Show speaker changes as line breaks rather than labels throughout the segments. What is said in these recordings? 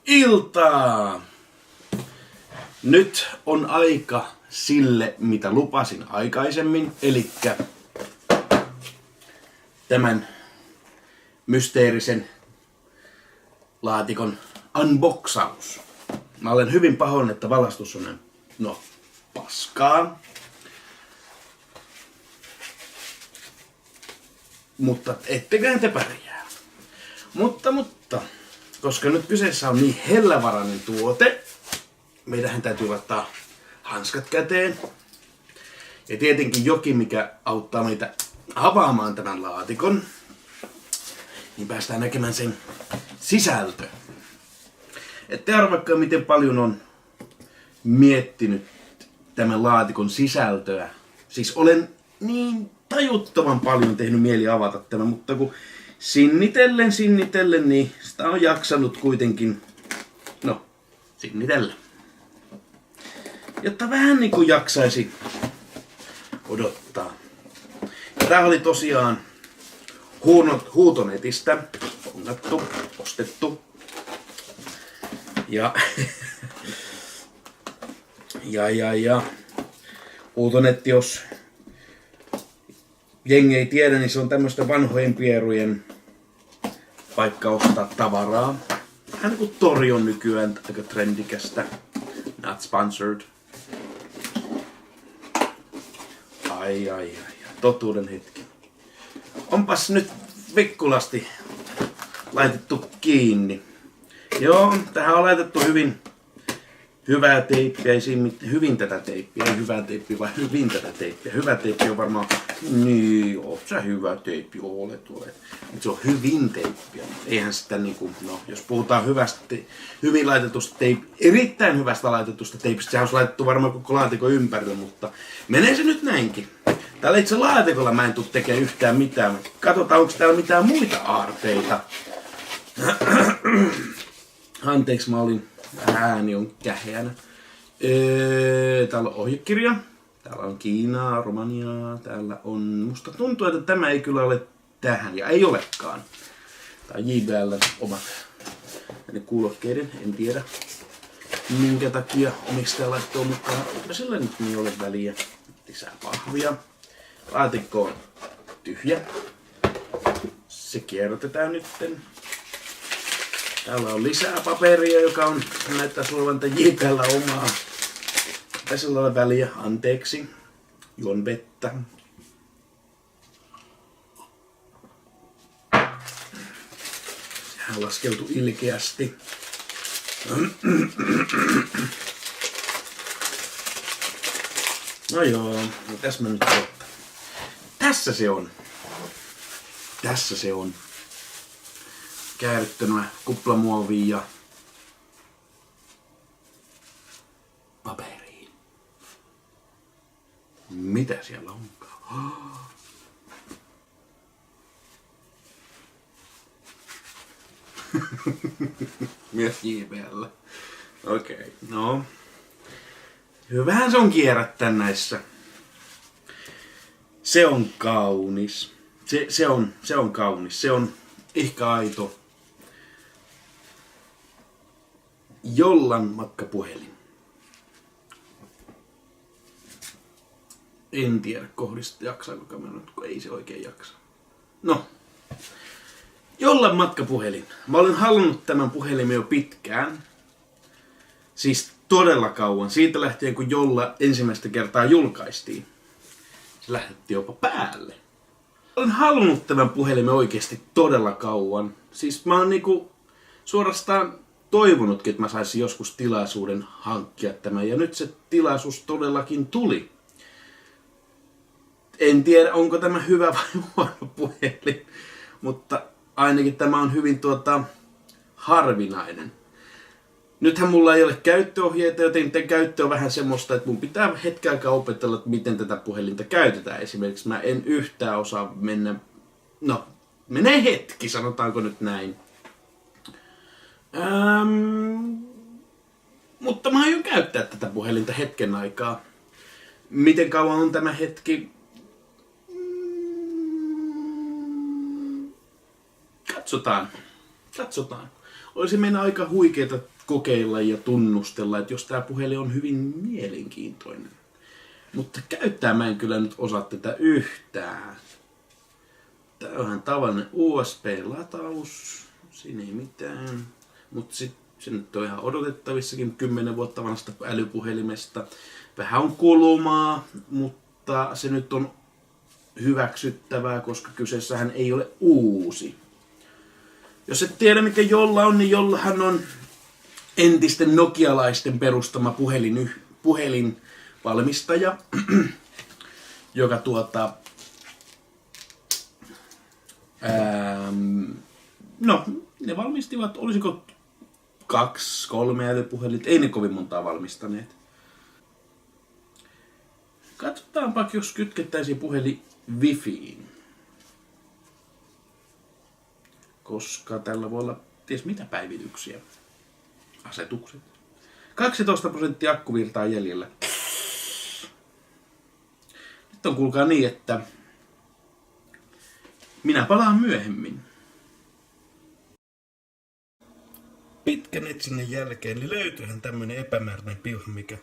Iltaa! Nyt on aika sille, mitä lupasin aikaisemmin, elikkä tämän mysteerisen laatikon unboxaus. Mä olen hyvin pahoillani, että valastus on paskaa. Mutta etteköhän te pärjää. Mutta, koska nyt kyseessä on niin hellävarainen tuote, meidänhän täytyy laittaa hanskat käteen. Ja tietenkin jokin, mikä auttaa meitä avaamaan tämän laatikon, niin päästään näkemään sen sisältö. Ette arvakaan, miten paljon on miettinyt tämän laatikon sisältöä. Siis olen niin tajuttoman paljon tehnyt mieli avata tämän, mutta kun sinnitellen, niin sitä on jaksanut kuitenkin, sinnitellä. Jotta vähän niin kuin jaksaisi odottaa. Ja tää oli tosiaan huutonetistä ongattu, ostettu. Ja huutonetti, jos jengi ei tiedä, niin se on tämmöistä vanhojen pierujen paikka ostaa tavaraa. Vähän niin kuin Tori on nykyään aika trendikästä. Not sponsored. Ai. Totuuden hetki. Onpas nyt vikkulasti laitettu kiinni. Joo, tähän on laitettu hyvää teippiä, hyvin tätä teippiä, ei hyvää teippiä, vaan hyvin tätä teippiä. Hyvä teippi on varmaan, niin, oot sä hyvä teippi, olet. Mutta se on hyvin teippiä. Eihän sitä jos puhutaan hyvin laitetusta erittäin hyvästä laitetusta teipistä, sehän olisi laitettu varmaan koko laatikon ympärillä, mutta menee se nyt näinkin. Täällä itse laatikolla mä en tule tekemään yhtään mitään. Katsotaan, onko täällä mitään muita aarteita. Anteeksi, ääni on käheänä. Täällä on ohjekirja. Täällä on Kiinaa, Romaniaa. Täällä on... Musta tuntuu, että tämä ei kyllä ole tähän. Ja ei olekaan. Tää on JBL omat kuulokkeiden. En tiedä minkä takia omistaja laittoi mukaan. Mutta sillä nyt niin ole väliä. Lisää pahvia. Laatikko on tyhjä. Se kierrätetään nytten. Täällä on lisää paperia, joka näyttää olevan JBL omaa. Tässä on väliä, anteeksi. Juon vettä. Sehän laskeutu ilkeästi. No joo, tässä mä nyt ottaa. Tässä se on. Käärittynä kuplamuoviin ja paperiin. Mitä siellä onkaan? Myös JBL. Okei, no. Hyvähän se on kierrättää näissä. Se on kaunis. Se on kaunis. Se on ehkä aito. Jollan matkapuhelin. En tiedä kohdista jaksaako kamera, kun ei se oikein jaksa. No. Jollan matkapuhelin. Mä olen halunnut tämän puhelimen jo pitkään. Siis todella kauan. Siitä lähtien kun Jolla ensimmäistä kertaa julkaistiin. Se lähetti jopa päälle. Olen halunnut tämän puhelimen oikeasti todella kauan. Siis mä oon suorastaan toivonutkin, että mä saisin joskus tilaisuuden hankkia tämän. Ja nyt se tilaisuus todellakin tuli. En tiedä, onko tämä hyvä vai huono puhelin. Mutta ainakin tämä on hyvin harvinainen. Nythän mulla ei ole käyttöohjeita, joten käyttö on vähän semmoista, että mun pitää hetken aikaa opetella, että miten tätä puhelinta käytetään. Esimerkiksi mä en yhtään osaa mennä... No, menee hetki, sanotaanko nyt näin. Mutta mä aion käyttää tätä puhelinta hetken aikaa. Miten kauan on tämä hetki? Katsotaan. olisi mennä aika huikeeta kokeilla ja tunnustella, että jos tää puhelin on hyvin mielenkiintoinen. Mutta käyttää mä en kyllä nyt osaa tätä yhtään. Tää on ihan tavallinen USB-lataus. Siinä ei mitään. Mutta se nyt on ihan odotettavissakin 10 vuotta vanhasta älypuhelimesta. Vähän on kulumaa, mutta se nyt on hyväksyttävää, koska kyseessähän ei ole uusi. Jos et tiedä mikä Jolla on, niin Jollahan on entisten nokialaisten perustama puhelinvalmistaja, joka no, ne valmistivat, olisiko 2-3 älypuhelinta, ei ne kovin montaa valmistaneet. Katsotaanpa, jos kytkettäisiin puhelin Wifiin. Koska tällä voi olla ties mitä päivityksiä. Asetukset. 12% akkuvirtaa jäljellä. Nyt on kuulkaa niin, että minä palaan myöhemmin. Pitkän etsinnän jälkeen niin löytyyhän tämmönen epämääräinen piuha, mikä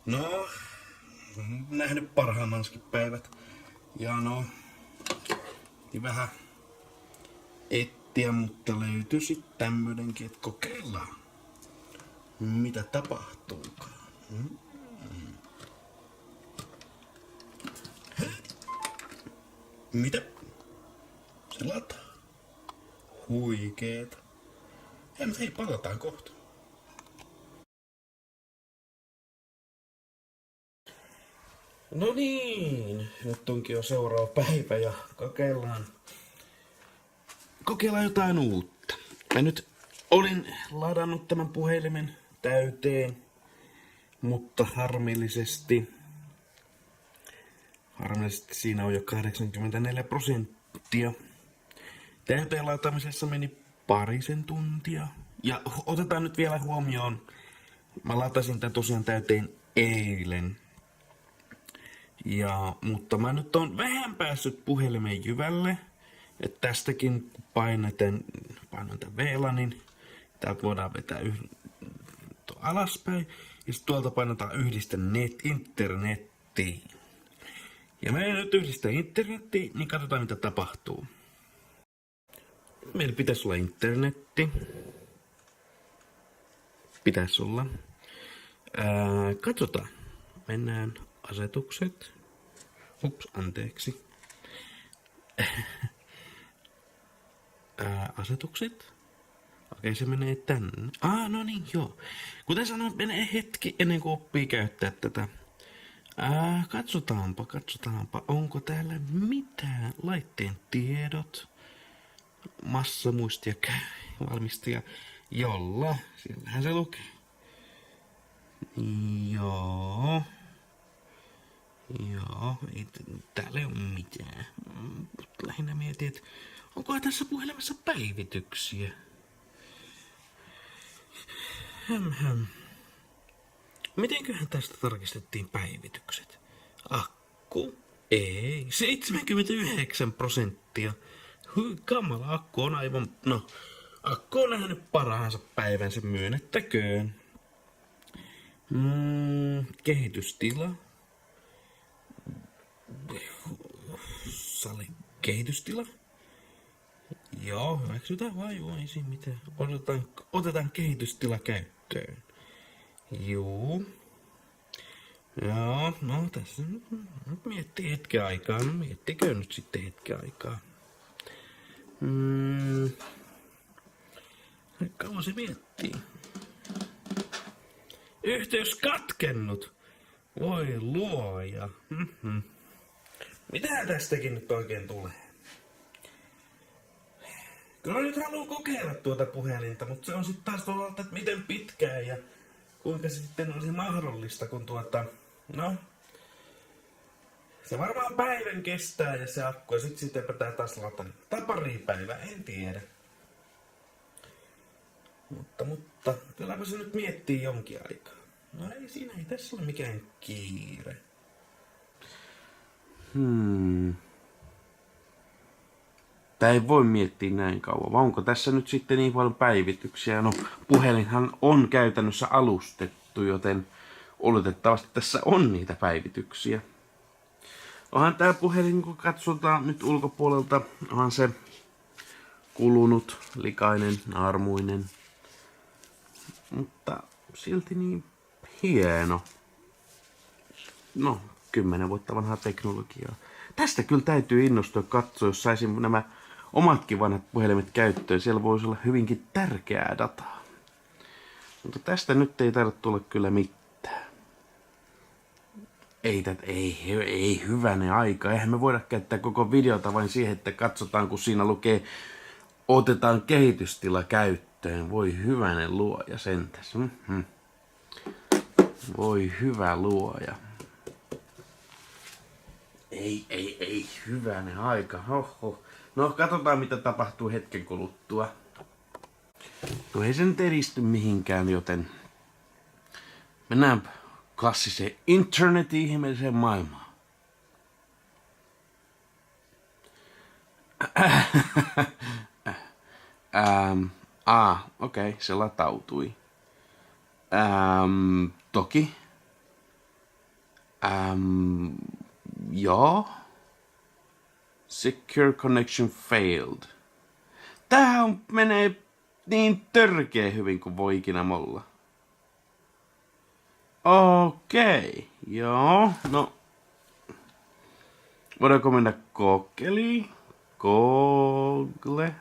no, nähnyt parhaimmansakin päivät. Ja no, niin vähän etsiä, mutta löytyy sitten tämmönenkin, että kokeillaan. Mitä tapahtuukaan. Mitä? Se lataa. Huikeeta. Hei, palataan kohta. No niin, nyt onkin jo seuraava päivä ja kokeillaan jotain uutta. Mä nyt olin ladannut tämän puhelimen täyteen, mutta harmillisesti siinä on jo 84%. Täyteen lataamisessa meni parisen tuntia. Ja otetaan nyt vielä huomioon, mä latasin tämän tosiaan täyteen eilen. Mutta mä nyt on vähän päässyt puhelimen jyvälle. Että tästäkin painan tämän V-la, niin täältä voidaan vetää alaspäin. Ja sitten tuolta painetaan yhdistä internettiin. Ja meidän nyt yhdistää internettiin, niin katsotaan mitä tapahtuu. Meillä pitäisi olla internetti. Pitäisi olla. Katsotaan. Mennään asetukset. Ups, anteeksi. Asetukset. Okei, se menee tänne. No niin, joo. Kuten sanoin, menee hetki ennen kuin oppii käyttää tätä. Katsotaanpa. Onko täällä mitään laitteen tiedot? Massamuistia valmistaja Jolla. Siellähän se lukee. Joo, ei täällä ei ole mitään. Lähinnä mietin, että onkohan tässä puhelimessa päivityksiä. Mitenköhän tästä tarkistettiin päivitykset? Akku? Ei. 79%. Kamala, akku on aivan... No, akku on nähnyt parhaansa päivänsä, myönnettäköön. Kehitystila. Sali kehitystila. Joo, hyväksytään vai ei siinä mitään. Otetaan kehitystila käyttöön. Joo. Joo, no tässä nyt miettii hetken aikaa. No miettikö nyt sitten hetken aikaa. Kauan se miettii. Yhteys katkennut. Voi luoja. Mitä tästäkin nyt oikein tulee? Kyllä nyt haluan kokeilla tuota puhelinta, mutta se on sitten taas tuolta, että miten pitkään ja kuinka se sitten olisi mahdollista, kun no, se varmaan päivän kestää ja se akku, ja sitten pitää taas latata. Tai pari päivää, en tiedä. Mutta kylläpä se nyt miettii jonkin aikaa. No ei tässä ole mikään kiire. Tää ei voi miettiä näin kauan, vaan onko tässä nyt sitten niin paljon päivityksiä? No, puhelinhan on käytännössä alustettu, joten oletettavasti tässä on niitä päivityksiä. Onhan tää puhelin, kun katsotaan nyt ulkopuolelta, onhan se kulunut, likainen, naarmuinen. Mutta silti niin hieno. No, 10 vuotta vanhaa teknologiaa. Tästä kyllä täytyy innostua katsoa, jos saisin nämä omatkin vanhat puhelimet käyttöön. Siellä voisi olla hyvinkin tärkeää dataa. Mutta tästä nyt ei tarvitse tulla kyllä mitään. Ei hyvänen aika. Eihän me voida käyttää koko videota vain siihen, että katsotaan, kun siinä lukee otetaan kehitystila käyttöön. Voi hyvänen luoja sentäs. Voi hyvä luoja. Ei hyvänen aika. Hoho. No, katsotaan mitä tapahtuu hetken kuluttua. No ei se nyt edisty mihinkään, joten mennään klassiseen internetin ihmeelliseen maailmaan. Okei, se latautui. Toki. Joo. Secure connection failed. Tämähän menee niin törkeä hyvin kuin voi ikinä molla. Okei, joo, no. Voidaanko mennä Googleen? Google.com.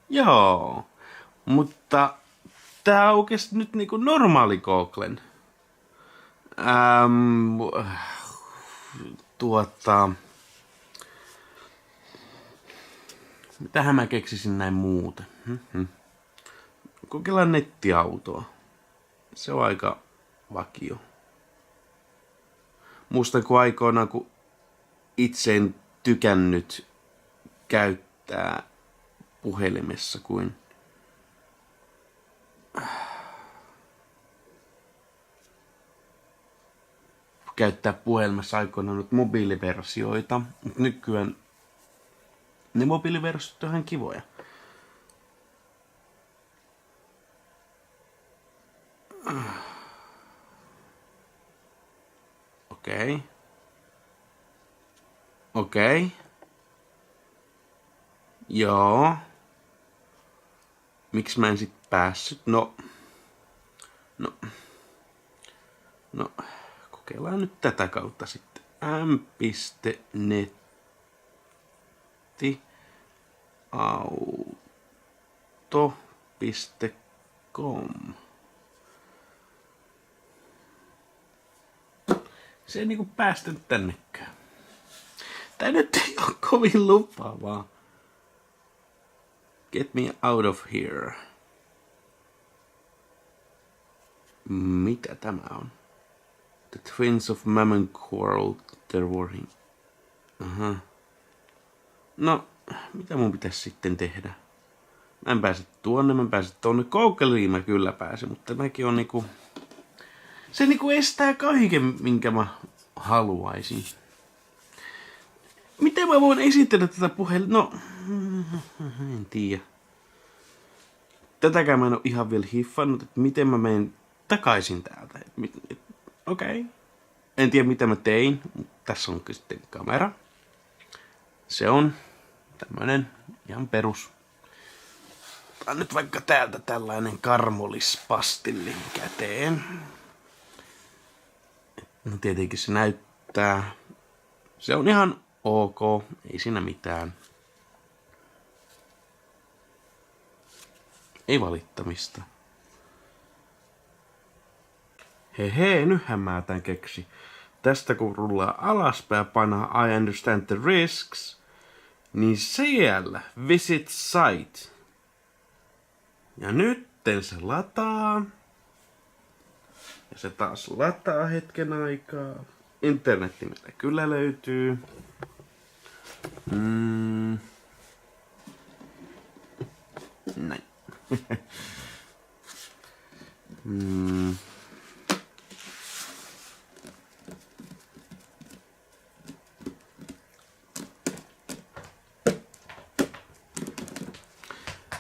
Joo, mutta tää aukesi nyt niinku normaali Googlen. Mitähän mä keksisin näin muuten? Kokeillaan nettiautoa. Se on aika vakio. Muistan kun aikoinaan, kun itse en tykännyt käyttää puhelimessa kuin käyttää puhelimessa aikoinaan nyt mobiiliversioita, mutta nykyään ne mobiiliversiot on ihan kivoja. Okei. Joo. Miksi mä en sit päässyt? No. Kokeillaan nyt tätä kautta sitten. m.nettiauto.com. Se ei niinku päästänyt tännekään. Tää nyt ei oo kovin lupaavaa. Get me out of here. Mitä tämä on? The twins of Mammon quarreled their warring. Aha. No, mitä mun pitäisi sitten tehdä? Mä en pääse tuonne, mä en pääse tonne. Googleen mä kyllä pääsen, mutta mäkin on niinku... Se niinku estää kaiken, minkä mä haluaisin. Miten mä voin esitellä tätä puhelinta? No, en tiedä. Tätäkään mä en oo ihan vielä hiffannut, että miten mä menen takaisin täältä. Okei. En tiedä mitä mä tein, mutta tässä on sitten kamera. Se on tämmönen ihan perus. Otan nyt vaikka täältä tällainen karmolispastilli käteen. No tietenkin se näyttää. Se on ihan ok, ei siinä mitään. Ei valittamista. Nythän mä tän keksi. Tästä kun rullaa alaspäin ja painaa I understand the risks, niin siellä visit site. Ja nytten se lataa. Ja se taas lataa hetken aikaa. Internetti meillä kyllä löytyy. Näin.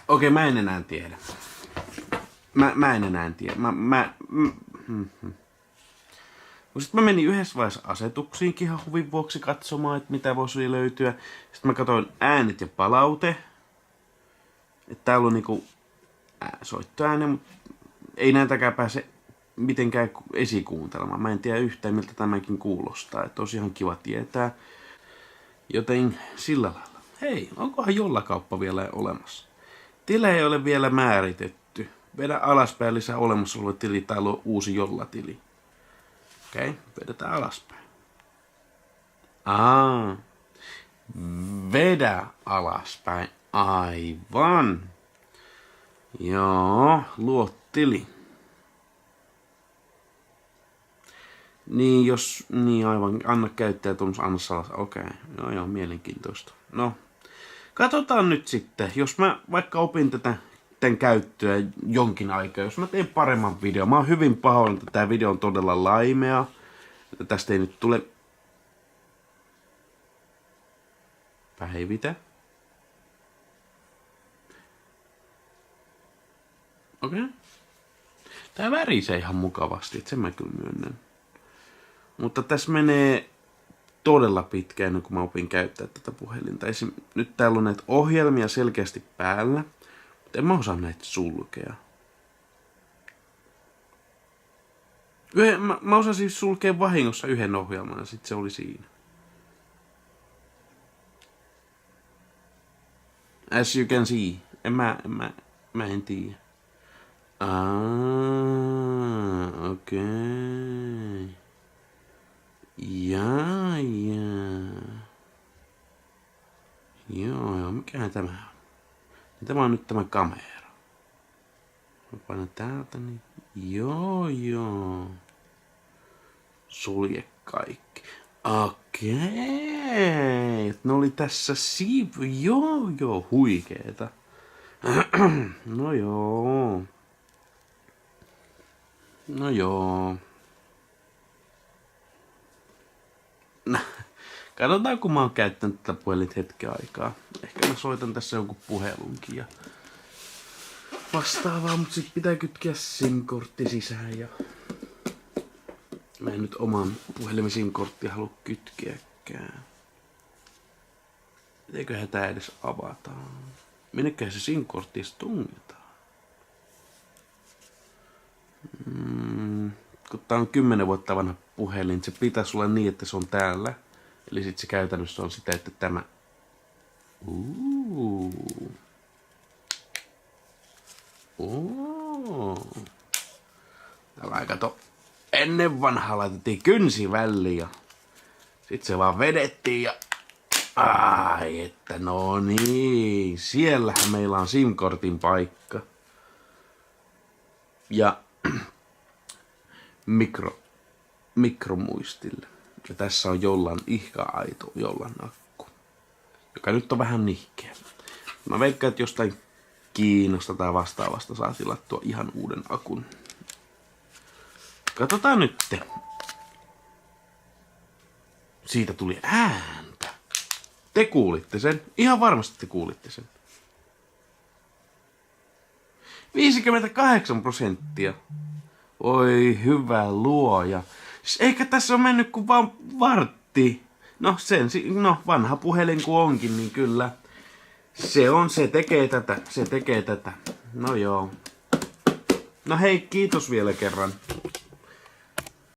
Okei, mä en enää tiedä. Mä en enää tiedä. Sitten mä menin yhdessä vaiheessa asetuksiinkin ihan huvin vuoksi katsomaan, että mitä voisi löytyä. Sitten mä katsoin äänet ja palaute. Että täällä on niinku soittoääne, mutta ei näitäkään pääse mitenkään esikuuntelemaan. Mä en tiedä yhtään, miltä tämäkin kuulostaa. Että olisi ihan kiva tietää. Joten sillä lailla. Hei, onkohan jollakauppa vielä olemassa? Tila ei ole vielä määritetty. Vedä alaspäin lisää olemassa oleva tili tai luo uusi jollatili. Okei, vedetään alaspäin. Vedä alaspäin. Aivan. Joo, luo tili. Niin aivan, anna käyttäjätunnus, anna salas. Okei, joo, mielenkiintoista. No, katsotaan nyt sitten, jos mä vaikka opin tämän käyttöä jonkin aikaa, jos mä teen paremman videon. Mä oon hyvin pahoillani, että tää video on todella laimea. Että tästä ei nyt tule päivitä. Okei. Tää värisee ihan mukavasti, että sen mä kyllä myönnän. Mutta tässä menee todella pitkään ennen kuin mä opin käyttää tätä puhelinta. Nyt täällä on näitä ohjelmia selkeästi päällä, mutta en mä osaa näitä sulkea. Mä osasin sulkea vahingossa yhden ohjelman ja sit se oli siinä. As you can see. Mä en tiedä. Okei. Jaa. Joo, mikähän tämä on? Tämä on nyt tämä kamera. Mä painan täältä niin. Joo. Sulje kaikki. Okei. Ne oli tässä Joo, huikeeta. No joo. Katsotaan, kun mä oon käyttänyt tätä puhelinta hetken aikaa. Ehkä mä soitan tässä jonkun puhelunkin ja vastaavaa, mutta sit pitää kytkeä SIM-kortti sisään ja mä en nyt oman puhelimen SIM-korttia halua kytkeäkään. Mitenköhän tää edes avataan? Minneköhän se SIM-kortti edes tungetaan? Kun tää on 10 vuotta vanha puhelin, se pitäisi olla niin, että se on täällä. Eli sit se käytännössä on sitä, että tämä... Täällä kato, ennen vanhaa laitettiin kynsi väliin ja sit se vaan vedettiin ja... Ai että no niin, siellähän meillä on SIM-kortin paikka. Ja mikromuistille. Ja tässä on aito jollan akku, joka nyt on vähän nihkeä. Mä veikkaan, että jostain Kiinasta tai vastaavasta saa tilattua ihan uuden akun. Katsotaan nyt. Siitä tuli ääntä. Te kuulitte sen. Ihan varmasti te kuulitte sen. 58%. Oi hyvä luoja. Eikä tässä ole mennyt kuin vaan vartti. No vanha puhelin kun onkin, niin kyllä. Se tekee tätä. No joo. No hei, kiitos vielä kerran.